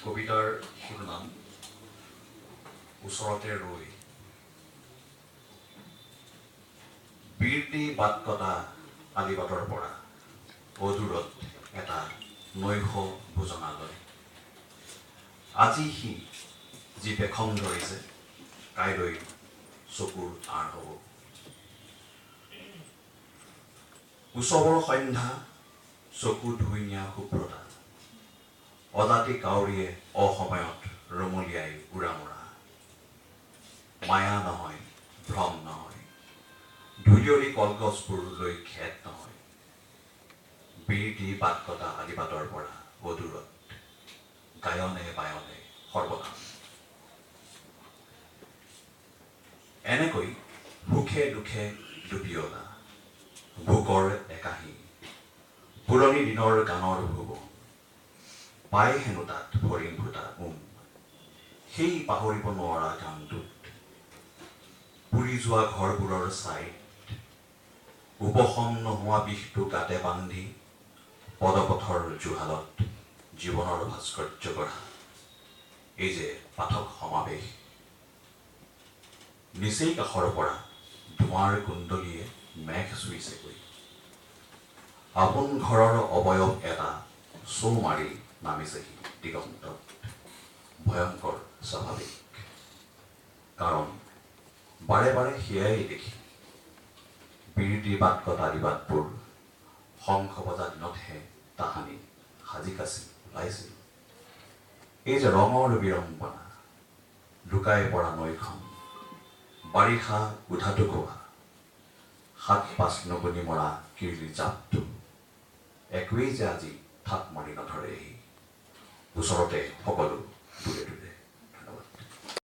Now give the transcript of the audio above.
কবিতাৰ শিৰোনাম ওচৰতে ৰৈ। বীৰটি বাট কটা আলিবাটৰ পৰা অদূৰত এটা নৈশ ভোজনালয়। আজি সি যি পেখম ধৰিছে কাইলৈ চকুৰ আঁৰ হ'ব। উৎসৱৰ সন্ধ্যা চকু ধুই নিয়া শুভ্ৰতা, অজাতি কাউৰীয়ে অসময়ত ৰমলিয়াই উৰামৰা। মায়া নহয়, ভ্ৰম নহয়, ধূলিয়লি কলগছবোৰ লৈ খেদ নহয়। বীৰটি বাট কটা আলিবাটৰ পৰা অদূৰত গায়নে বায়নে সৰ্বনাম। এনেকৈ সুখে দুখে দুপিয়লা ভোকৰ একাহী পুৰণি দিনৰ গানৰ ভুৱন। পাই হেনো তাত হৰিণ ভূতা সেই পাহৰিব নোৱাৰা গানটোত। পুৰি যোৱা ঘৰবোৰৰ ছাইত উপশম নোহোৱা বিষটো গাতে বান্ধি পদপথৰ জুহালত জীৱনৰ ভাস্কৰ্য গঢ়া এই যে পাঠক সমাৱেশ। নিচেই কাষৰ পৰা ধোঁৱাৰ কুণ্ডলীয়ে মেঘ চুইছেগৈ। আপোন ঘৰৰ অৱয়ব এটা চৌ মাৰি নামিছেহি দিগন্তত। ভয়ংকৰ স্বাভাৱিক, কাৰণ বাৰে বাৰে সেয়াই দেখি বীৰটি বাট কটা আলিবাটবোৰ শংখ বজা দিনতহে তাহানি সাজি কাচি ওলাইছিল। এই যে ৰঙৰ বিৰম্বনা, লুকাই পৰা নৈখন, বাৰিষা উধাটোকোৱা, সাত পাঁচ নগনি মৰা কিৰ্লি জাপটো, একোৱেই যে আজি থাপ মাৰি নধৰেহি। ওচৰতে সকলো